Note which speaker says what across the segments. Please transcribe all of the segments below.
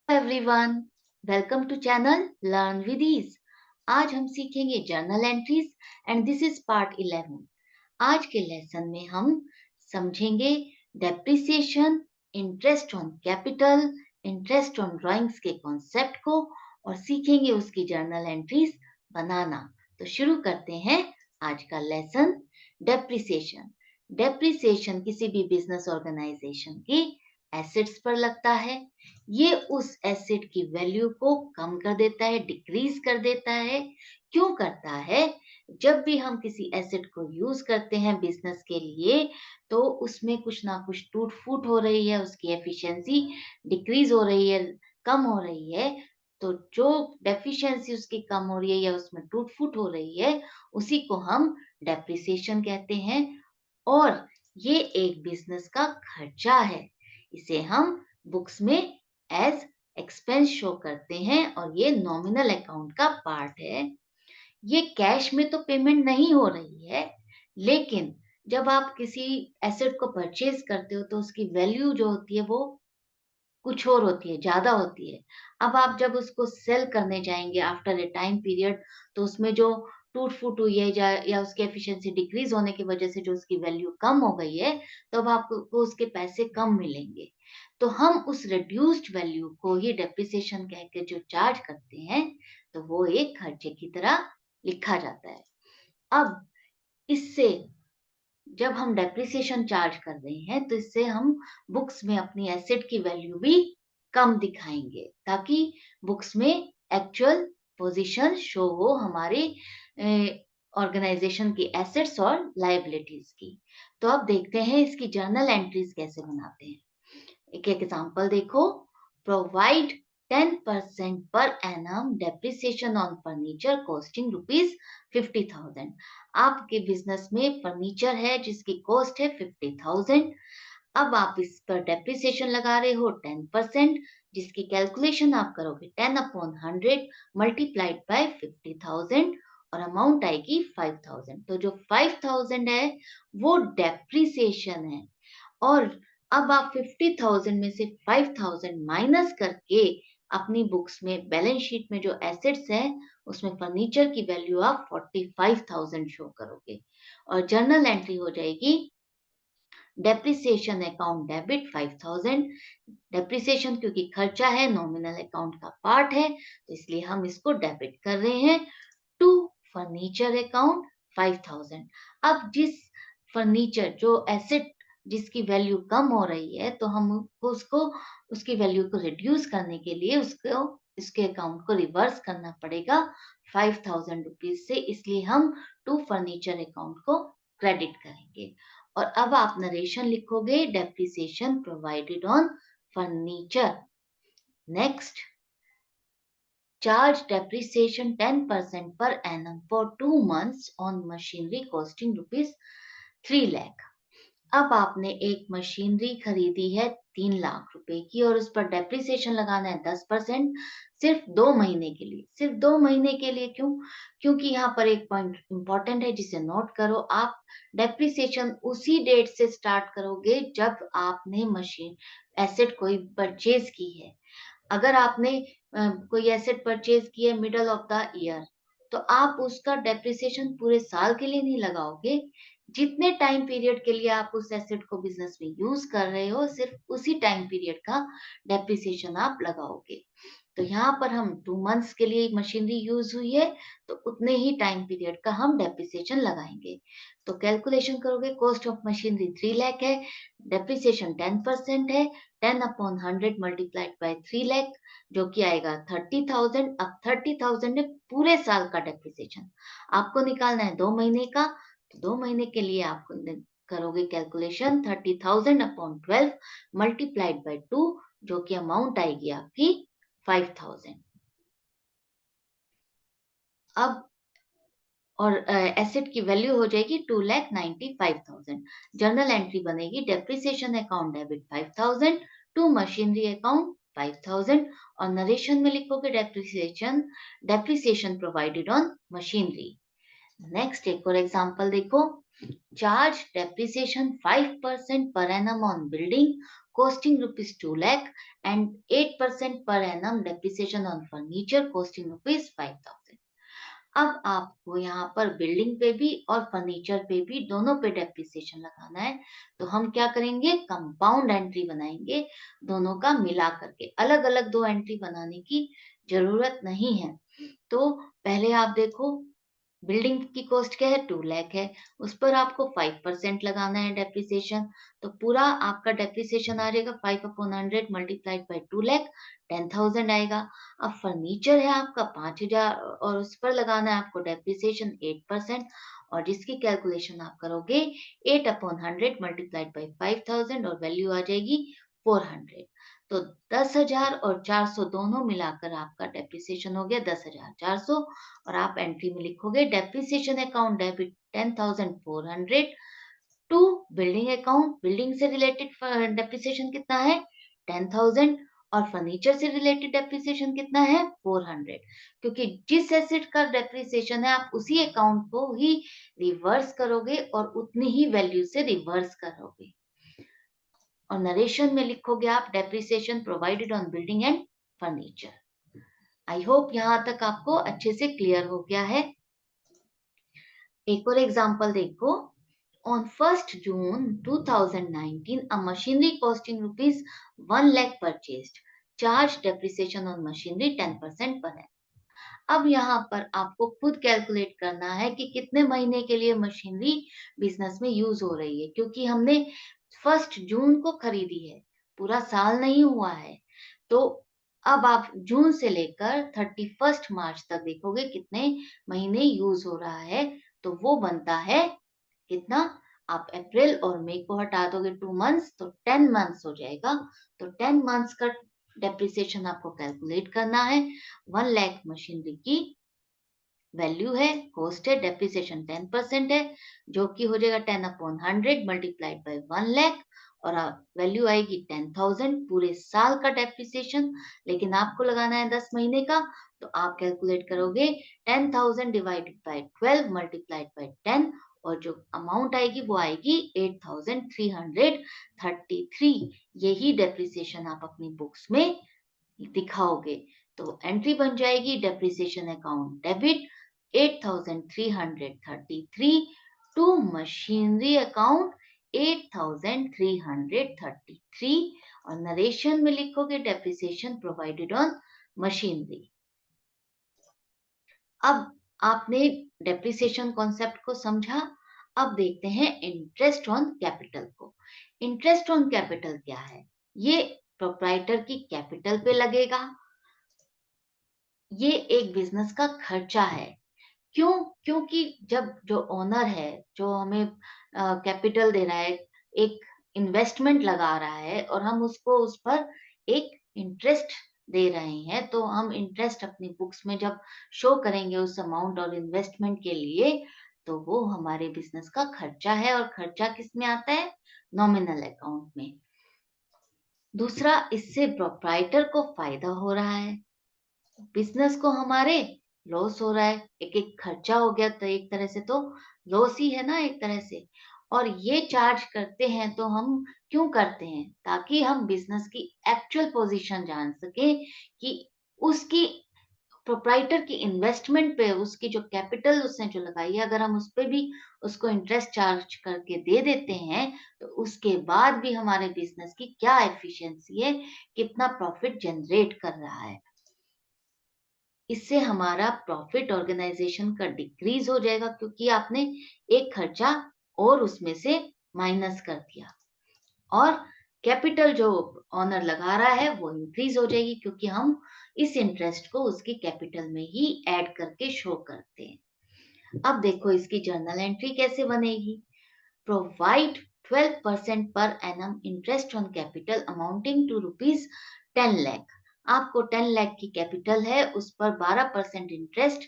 Speaker 1: Everyone, welcome to channel learn with ease. आज हम सीखेंगे journal entries and this is part 11। आज के लेसन में हम समझेंगे depreciation, interest on capital, interest on drawings के कॉन्सेप्ट को और सीखेंगे उसकी जर्नल एंट्रीज बनाना। तो शुरू करते हैं आज का लेसन। डेप्रिसिएशन डेप्रिसिएशन किसी भी बिजनेस ऑर्गेनाइजेशन की एसेट्स पर लगता है। ये उस एसेट की वैल्यू को कम कर देता है, डिक्रीज कर देता है। क्यों करता है? जब भी हम किसी एसेट को यूज करते हैं बिजनेस के लिए, तो उसमें कुछ ना कुछ टूट फूट हो रही है, उसकी एफिशिएंसी डिक्रीज हो रही है, कम हो रही है। तो जो डेफिशिएंसी उसकी कम हो रही है या उसमें टूट फूट हो रही है, उसी को हम डेप्रिसिएशन कहते हैं। और ये एक बिजनेस का खर्चा है। इसे हम बुक्स में एज एक्सपेंस शो करते हैं और ये नॉमिनल अकाउंट का पार्ट है। ये कैश में तो पेमेंट नहीं हो रही है, लेकिन जब आप किसी एसेट को परचेज करते हो तो उसकी वैल्यू जो होती है वो कुछ और होती है, ज्यादा होती है। अब आप जब उसको सेल करने जाएंगे आफ्टर ए टाइम पीरियड, तो उसमें जो टूट फूट हुई है या उसकी एफिशिएंसी डिक्रीज होने की वजह से जो उसकी वैल्यू कम हो गई है, तो अब आपको उसके पैसे कम मिलेंगे। तो हम उस रिड्यूस्ड वैल्यू को ही डेप्रिसिएशन कह के जो चार्ज करते हैं, तो वो एक खर्चे की तरह लिखा जाता है। अब इससे जब हम डेप्रिसिएशन चार्ज कर रहे हैं, तो इससे हम बुक्स में अपनी एसेट की वैल्यू भी कम दिखाएंगे, ताकि बुक्स में एक्चुअल पोजीशन शो हो हमारे ऑर्गेनाइजेशन की एसेट्स और लायबिलिटीज की। तो अब देखते हैं इसकी जर्नल एंट्रीज कैसे बनाते हैं। एक एग्जांपल देखो। Provide 10% per annum depreciation on furniture costing ₹50,000। आपके बिजनेस में फर्नीचर है जिसकी कॉस्ट है 50,000। अब आप इस पर डेप्रिसिएशन लगा रहे हो 10%, जिसकी कैलकुलेशन आप करोगे 10/100 मल्टीप्लाइड बाय 50,000 और अमाउंट आएगी 5,000। तो जो 5,000 है वो डेप्रिसिएशन है। और अब आप 50,000 में से 5,000 माइनस करके अपनी बुक्स में बैलेंस शीट में जो एसेट्स हैं उसमें फर्नीचर की वैल्यू आप 45,000 शो करोगे और जर्नल एंट्री हो जाएगी डेप्रिसिएशन अकाउंट डेबिट 5,000। डेप्रिसिएशन क्योंकि खर्चा है, नॉमिनल अकाउंट का पार्ट है, तो इसलिए हम इसको डेबिट कर रहे हैं टू फर्नीचर अकाउंट 5,000। अब जिस फर्नीचर जो एसेट जिसकी वैल्यू कम हो रही है, तो हम उसको उसकी वैल्यू को रिड्यूस करने के लिए उसको इसके अकाउंट को रिवर्स करना पड़ेगा 5,000 रुपीज से, इसलिए हम टू फर्नीचर अकाउंट को क्रेडिट करेंगे। और अब आप नरेशन लिखोगे depreciation provided on furniture. Next, charge depreciation 10% per annum for 2 months on machinery costing rupees 3 lakh। अब आपने एक मशीनरी खरीदी है 3 लाख रुपए की और उस पर डेप्रिसिएशन लगाना है 10%, सिर्फ 2 महीने के लिए। सिर्फ 2 महीने के लिए क्यों? क्योंकि यहाँ पर एक पॉइंट इंपॉर्टेंट है जिसे नोट करो। आप डेप्रिसिएशन उसी डेट से स्टार्ट करोगे जब आपने मशीन एसेट कोई परचेज की है। अगर आपने कोई एसेट परचेज की है मिडल ऑफ द ईयर, तो आप उसका डेप्रिसिएशन पूरे साल के लिए नहीं लगाओगे। जितने टाइम पीरियड के लिए आप उस एसेट को बिजनेस में यूज कर रहे हो, सिर्फ उसी टाइम पीरियड का डेप्रिसिएशन आप लगाओगे। तो यहाँ पर हम 2 मंथ्स के लिए मशीनरी यूज हुई है, तो उतने ही टाइम पीरियड का हम डेप्रिसिएशन लगाएंगे। तो कैलकुलेशन करोगे, कॉस्ट ऑफ मशीनरी 3 लाख है, डेप्रिसिएशन 10% है, 10/100 मल्टीप्लाइड बाय 3 लाख, जो कि आएगा 30,000। अब 30,000 है पूरे साल का डेप्रिसिएशन, आपको निकालना है 2 महीने का। तो 2 महीने के लिए आप करोगे कैलकुलेशन 30,000/12 मल्टीप्लाइड बाय 2, जो कि अमाउंट आएगी आपकी 5,000। अब और एसेट की वैल्यू हो जाएगी 2,95,000। जर्नल एंट्री बनेगी depreciation account debit 5,000 to machinery account 5,000 और नरेशन में लिखोगे depreciation provided on machinery. Next एक और एग्जांपल देखो। Charge depreciation 5% per annum on building costing rupees 2 lakh and 8% per annum depreciation on furniture costing rupees 5,000. अब आपको यहाँ पर बिल्डिंग पे भी और फर्नीचर पे भी दोनों पे डेप्रिसिएशन लगाना है। तो हम क्या करेंगे, कंपाउंड एंट्री बनाएंगे दोनों का मिला करके। अलग अलग दो एंट्री बनाने की जरूरत नहीं है। तो पहले आप देखो, बिल्डिंग की कॉस्ट क्या है, 2 लाख है, उस पर आपको 5% लगाना है डेप्रिसिएशन। तो पूरा आपका डेप्रिसिएशन आ जाएगा 5/100 मल्टीप्लाइड बाई 2 लाख, 10,000 आएगा। अब फर्नीचर है आपका 5,000 और उस पर लगाना है आपको डेप्रिसिएशन 8%, और जिसकी कैलकुलेशन आप करोगे 8/100 मल्टीप्लाइड बाई 5,000 और वैल्यू आ जाएगी 400। तो 10,000 और 400 दोनों मिलाकर आपका डेप्रिसिएशन हो गया 10,400, और आप एंट्री में लिखोगे depreciation account debit 10,400 to building account. Building से रिलेटेड डेप्रिसिएशन कितना है 10,000 और फर्नीचर से रिलेटेड डेप्रिसिएशन कितना है 400, क्योंकि जिस एसेट का डेप्रिसिएशन है आप उसी अकाउंट को ही रिवर्स करोगे और उतनी ही वैल्यू से रिवर्स करोगे। और नरेशन में लिखोगे आप depreciation provided on building and furniture. I hope यहाँ तक आपको अच्छे से क्लियर हो गया है। एक और एग्जांपल देखो। On 1st June 2019, a machinery costing rupees 1 lakh purchased. Charge depreciation on machinery 10% पर है। अब यहाँ पर आपको खुद कैलकुलेट करना है कि कितने महीने के लिए मशीनरी बिजनेस में यूज हो रही है, क्योंकि हमने 1 जून को खरीदी है, पूरा साल नहीं हुआ है। तो अब आप जून से लेकर 31 मार्च तक देखोगे कितने महीने यूज हो रहा है, तो वो बनता है कितना, आप अप्रैल और मई को हटा दोगे 2 मंथ्स तो 10 मंथ्स हो जाएगा। तो 10 मंथ्स का डेप्रिसिएशन आपको कैलकुलेट करना है। 1 लाख मशीनरी की वैल्यू है, कॉस्ट है, डेप्रिसिएशन 10% है, जो कि हो जाएगा 10/100 मल्टीप्लाइड बाय 1 लाख, और वैल्यू आएगी 10,000 पूरे साल का डेप्रिसिएशन। लेकिन आपको लगाना है 10 महीने का, तो आप कैलकुलेट करोगे 10,000 डिवाइडेड बाय 12 मल्टीप्लाइड बाय 10, और जो अमाउंट आएगी वो आएगी 8,333। यही डेप्रिसिएशन आप अपनी बुक्स में दिखाओगे। तो एंट्री बन जाएगी depreciation account debit 8,333 to machinery account 8,333, और नरेशन में लिखोगे डेप्रिसिएशन प्रोवाइडेड ऑन मशीनरी। अब आपने डेप्रिसिएशन कॉन्सेप्ट को समझा। अब देखते हैं इंटरेस्ट ऑन कैपिटल को। इंटरेस्ट ऑन कैपिटल क्या है, ये प्रोप्राइटर की कैपिटल पे लगेगा। ये एक बिजनेस का खर्चा है। क्यों? क्योंकि जब जो ओनर है, जो हमें कैपिटल दे रहा है, एक इन्वेस्टमेंट लगा रहा है, और हम उसको उस पर एक इंटरेस्ट दे रहे हैं, तो हम इंटरेस्ट अपनी बुक्स में जब शो करेंगे उस अमाउंट और इन्वेस्टमेंट के लिए, तो वो हमारे बिजनेस का खर्चा है। और खर्चा किस में आता है, नॉमिनल अकाउंट में। दूसरा, इससे प्रोप्राइटर को फायदा हो रहा है, बिजनेस को हमारे लॉस हो रहा है। एक एक खर्चा हो गया, तो एक तरह से तो लॉस ही है ना, एक तरह से। और ये चार्ज करते हैं तो हम क्यों करते हैं, ताकि हम बिजनेस की एक्चुअल पोजीशन जान सके कि उसकी प्रोप्राइटर की इन्वेस्टमेंट पे, उसकी जो कैपिटल उसने जो लगाई है, अगर हम उस पे भी उसको इंटरेस्ट चार्ज करके दे देते हैं, तो उसके बाद भी हमारे बिजनेस की क्या एफिशिएंसी है, कितना प्रॉफिट जनरेट कर रहा है। इससे हमारा प्रॉफिट ऑर्गेनाइजेशन का डिक्रीज हो जाएगा, क्योंकि आपने एक खर्चा और उसमें से माइनस कर दिया, और कैपिटल जो ऑनर लगा रहा है वो इंक्रीज हो जाएगी, क्योंकि हम इस इंटरेस्ट को उसकी कैपिटल में ही ऐड करके शो करते हैं। अब देखो इसकी जर्नल एंट्री कैसे बनेगी। Provide 12% per annum interest on capital amounting to rupees 10 lakh. आपको 10 लाख की कैपिटल है, उस पर 12% इंटरेस्ट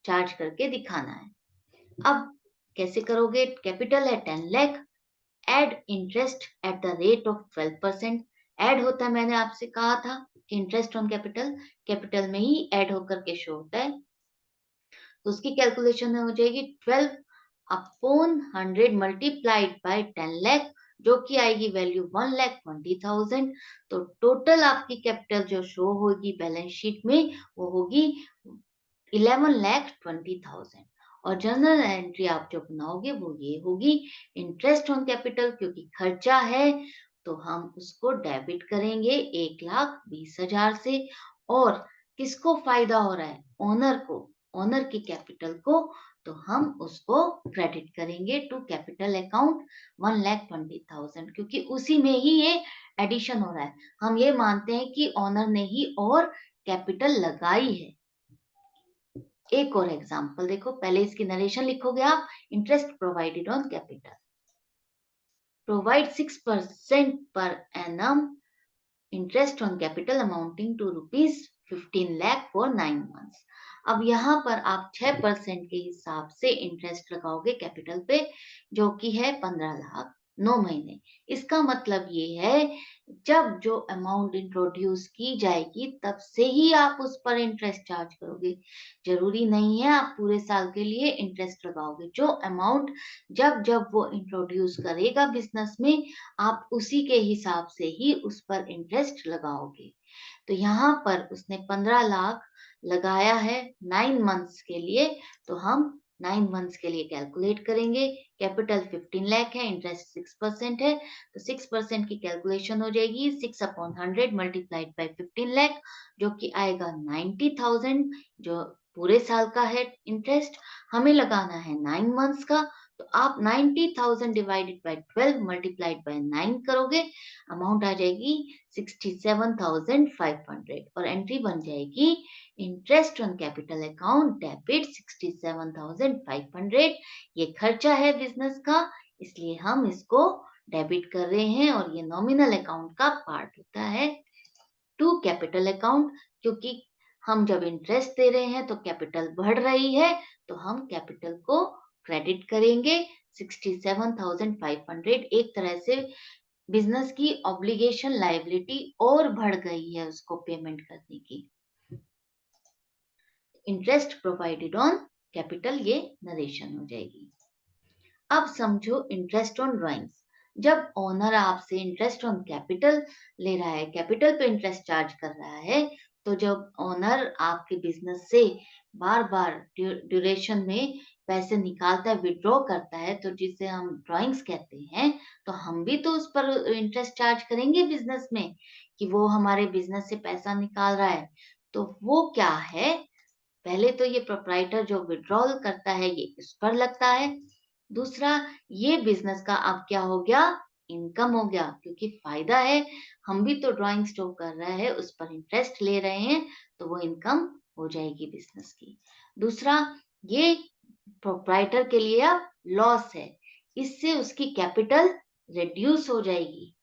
Speaker 1: चार्ज करके दिखाना है। अब कैसे करोगे, कैपिटल है 10 lakh, add interest at the rate of 12%। Add होता है, मैंने आपसे कहा था कि इंटरेस्ट ऑन कैपिटल कैपिटल में ही ऐड होकर के शो होता है, तो उसकी कैलकुलेशन में हो जाएगी 12 अपॉन 100 मल्टीप्लाइड बाय 10 लाख, जो कि आएगी वैल्यू 1,20,000। तो टोटल आपकी कैपिटल जो शो होगी बैलेंस शीट में वो होगी 11,20,000। और जर्नल एंट्री आप जो बनाओगे वो ये होगी, इंटरेस्ट ऑन कैपिटल क्योंकि खर्चा है तो हम उसको डेबिट करेंगे 1,20,000 से। और किसको फायदा हो रहा है? ओनर को, ओनर की कैपिटल को, तो हम उसको क्रेडिट करेंगे टू कैपिटल अकाउंट 1,20,000, क्योंकि उसी में ही ये एडिशन हो रहा है। हम ये मानते हैं कि ओनर ने ही और कैपिटल लगाई है। एक और एग्जांपल देखो, पहले इसकी नरेशन लिखोगे आप, interest provided on capital, provide 6% per annum interest on capital amounting to ₹15 lakh for 9 months. अब यहाँ पर आप 6% के हिसाब से इंटरेस्ट लगाओगे कैपिटल पे, जो कि है 15 लाख 9 महीने। इसका मतलब ये है जब जो अमाउंट इंट्रोड्यूस की जाएगी तब से ही आप उस पर इंटरेस्ट चार्ज करोगे। जरूरी नहीं है आप पूरे साल के लिए इंटरेस्ट लगाओगे। जो अमाउंट जब जब वो इंट्रोड्यूस करेगा बिजनेस में, आप उसी के हिसाब से ही उस पर इंटरेस्ट लगाओगे। तो यहाँ पर उसने 15 लाख लगाया है 9 मंथ्स के लिए, तो हम 9 मंथ्स के लिए कैलकुलेट करेंगे। कैपिटल 15 लाख है, इंटरेस्ट 6% है, तो 6% की कैलकुलेशन हो जाएगी 6/100 मल्टीप्लाइड बाय 15 लाख, जो कि आएगा 90,000, जो पूरे साल का है इंटरेस्ट। हमें लगाना है 9 मंथ्स का, तो आप 90,000 डिवाइडेड बाय 12 मल्टीप्लाइड बाय 9 करोगे, अमाउंट आ जाएगी 67,500 और एंट्री बन जाएगी interest on capital account debit 67,500। ये खर्चा है बिजनेस का, इसलिए हम इसको डेबिट कर रहे हैं और ये नॉमिनल अकाउंट का पार्ट होता है टू कैपिटल अकाउंट। क्योंकि हम जब इंटरेस्ट दे रहे हैं तो कैपिटल बढ़ रही है, तो हम कैपिटल को क्रेडिट करेंगे 67,500। एक तरह से बिजनेस की ऑब्लिगेशन लायबिलिटी और बढ़ गई है उसको पेमेंट करने की। इंटरेस्ट प्रोवाइडेड ऑन कैपिटल, ये नरेशन हो जाएगी। अब समझो इंटरेस्ट ऑन ड्राइंग्स। जब ओनर आपसे इंटरेस्ट ऑन कैपिटल ले रहा है, कैपिटल पे इंटरेस्ट चार्ज कर रहा है, तो जब ओनर आपके बिजनेस से बार बार ड्यूरेशन में पैसे निकालता है, विड्रॉ करता है, तो जिसे हम ड्राइंग्स कहते हैं, तो हम भी तो उस पर इंटरेस्ट चार्ज करेंगे बिजनेस में कि वो हमारे बिजनेस से पैसा निकाल रहा है। तो वो क्या है, पहले तो ये प्रोप्राइटर जो विड्रॉल करता है ये इस पर लगता है। दूसरा, ये बिजनेस का अब क्या हो गया, इनकम हो गया, क्योंकि फायदा है, हम भी तो ड्राइंग स्टॉक कर रहे हैं, उस पर इंटरेस्ट ले रहे हैं, तो वो इनकम हो जाएगी बिजनेस की। दूसरा, ये प्रोप्राइटर के लिए अब लॉस है, इससे उसकी कैपिटल रिड्यूस हो जाएगी,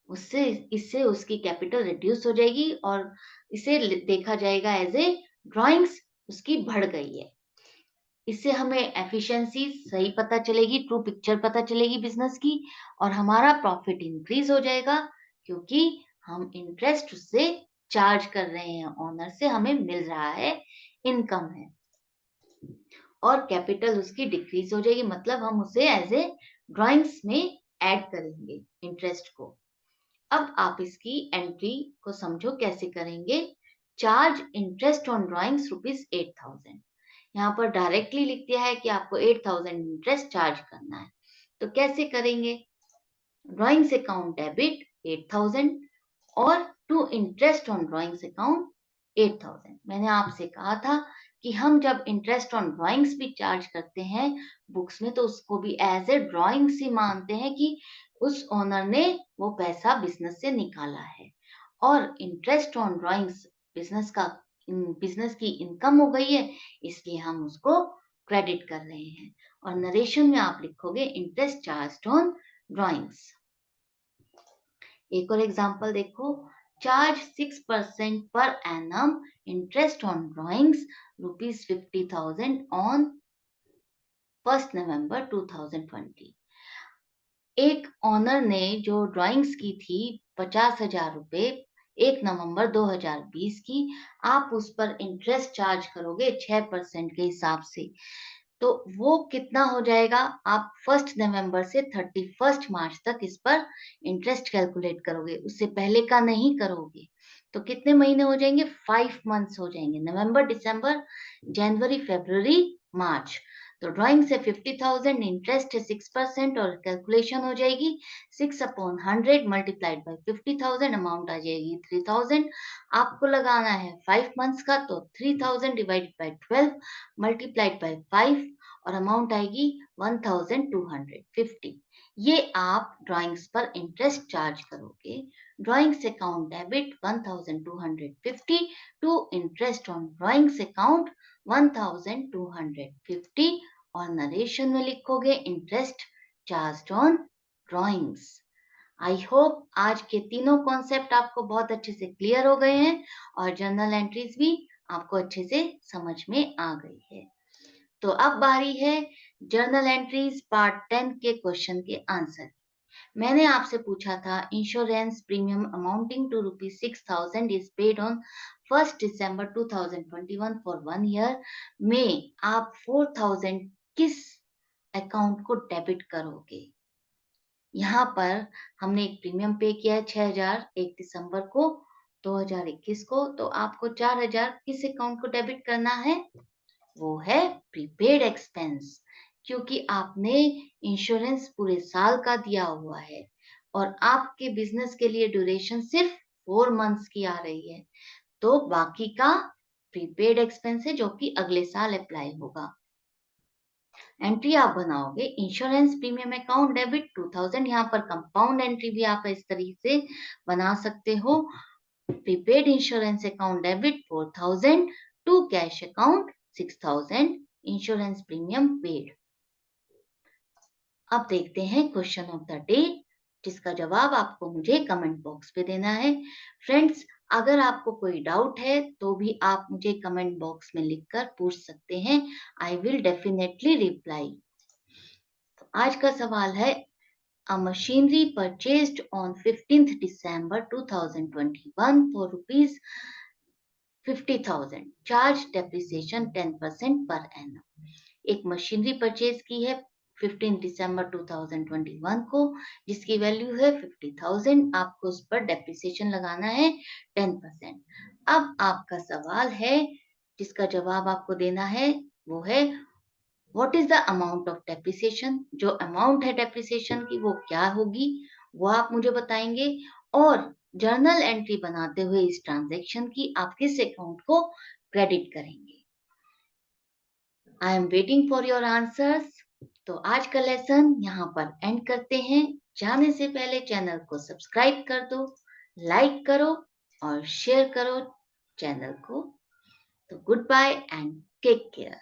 Speaker 1: उससे इससे उसकी कैपिटल रिड्यूस हो जाएगी और इसे देखा जाएगा एज ए ड्राइंग्स उसकी बढ़ गई है। इससे हमें एफिशिएंसी सही पता चलेगी, ट्रू पिक्चर पता चलेगी बिजनेस की, और हमारा प्रॉफिट इंक्रीज हो जाएगा क्योंकि हम इंटरेस्ट उससे चार्ज कर रहे हैं, ओनर से हमें मिल रहा है, इनकम है। और कैपिटल उसकी डिक्रीज हो जाएगी, मतलब हम उसे एज ए ड्राइंग्स में ऐड करेंगे इंटरेस्ट को। अब आप इसकी एंट्री को समझो कैसे करेंगे। Charge interest on drawings ₹8,000। यहाँ पर डायरेक्टली लिख दिया है कि आपको 8,000 इंटरेस्ट चार्ज करना है। तो कैसे करेंगे, ड्राइंग्स अकाउंट डेबिट 8,000 और to interest on drawings account 8,000। मैंने आपसे कहा था कि हम जब इंटरेस्ट ऑन ड्राइंग्स भी चार्ज करते हैं बुक्स में, तो उसको भी एज ए ड्राइंग्स ही मानते हैं कि उस ओनर ने वो पैसा बिजनेस से निकाला है। और इंटरेस्ट ऑन ड्राइंग्स बिजनेस की इनकम हो गई है, इसलिए हम उसको क्रेडिट कर रहे हैं। और नरेशन में आप लिखोगे इंटरेस्ट चार्ज ऑन ड्राइंग्स। एक और एग्जांपल देखो, charge 6% per annum interest on drawings ₹50,000 on 1 नवंबर 2020। एक ऑनर ने जो ड्राइंग्स की थी 50,000 रुपए 1 नवंबर 2020 की, आप उस पर इंटरेस्ट चार्ज करोगे 6% के हिसाब से। तो वो कितना हो जाएगा, आप 1 नवंबर से 31 मार्च तक इस पर इंटरेस्ट कैलकुलेट करोगे, उससे पहले का नहीं करोगे। तो कितने महीने हो जाएंगे, 5 मंथ्स हो जाएंगे, नवंबर, दिसंबर, जनवरी, फरवरी, मार्च। तो ड्राइंग से 50,000, इंटरेस्ट है 6% और कैलकुलेशन हो जाएगी 6/100 मल्टीप्लाइड बाई 50,000, अमाउंट आ जाएगी 3,000। आपको लगाना है 5 मंथ्स का, तो 3,000 डिवाइडेड बाई 12 मल्टीप्लाइड बाई 5 और अमाउंट आएगी 1,250। ये आप ड्राइंग्स पर इंटरेस्ट चार्ज करोगे। Drawings account debit 1,250 to interest on drawings account 1,250 और नरेशन में लिखोगे interest charge on drawings. I hope आज के तीनों कॉन्सेप्ट आपको बहुत अच्छे से क्लियर हो गए हैं और जर्नल एंट्रीज भी आपको अच्छे से समझ में आ गई है। तो अब बारी है जर्नल एंट्रीज पार्ट 10 के क्वेश्चन के आंसर। मैंने आपसे पूछा था insurance premium amounting to ₹6,000 is paid on 1 December 2021 for 1 year में आप 4,000 किस अकाउंट को डेबिट करोगे। यहाँ पर हमने एक प्रीमियम पे किया है 6,000 1 दिसंबर को 2021 को, तो आपको 4,000 किस अकाउंट को डेबिट करना है, वो है प्रीपेड एक्सपेंस, क्योंकि आपने इंश्योरेंस पूरे साल का दिया हुआ है और आपके बिजनेस के लिए ड्यूरेशन सिर्फ 4 मंथ्स की आ रही है, तो बाकी का प्रीपेड एक्सपेंस है जो कि अगले साल अप्लाई होगा। एंट्री आप बनाओगे इंश्योरेंस प्रीमियम अकाउंट डेबिट 2,000, यहाँ पर कंपाउंड एंट्री भी आप इस तरीके से बना सकते हो, prepaid insurance account debit 4,000 to cash account 6,000 insurance premium paid. अब देखते हैं क्वेश्चन ऑफ द डे, जिसका जवाब आपको मुझे कमेंट बॉक्स पे देना है। फ्रेंड्स, अगर आपको कोई डाउट है तो भी आप मुझे कमेंट बॉक्स में लिखकर पूछ सकते हैं, आई विल डेफिनेटली रिप्लाई। तो आज का सवाल है, a machinery purchased on 15th December 2021 for rupees 50,000 charge depreciation 10% per annum। एक मशीनरी परचेज की है 15 दिसंबर 2021 को, जिसकी वैल्यू है 50,000, आपको उस पर डेप्रिसिएशन लगाना है 10%। अब आपका सवाल है जिसका जवाब आपको देना है, वो है what is the amount of depreciation. जो अमाउंट है डेप्रिसिएशन की वो क्या होगी, वो आप मुझे बताएंगे, और जर्नल एंट्री बनाते हुए इस ट्रांजैक्शन की आप किस अकाउंट को क्रेडिट करेंगे। I am waiting for your answers. तो आज का लेसन यहाँ पर एंड करते हैं। जाने से पहले चैनल को सब्सक्राइब कर दो, लाइक करो और शेयर करो चैनल को। तो good bye and take care.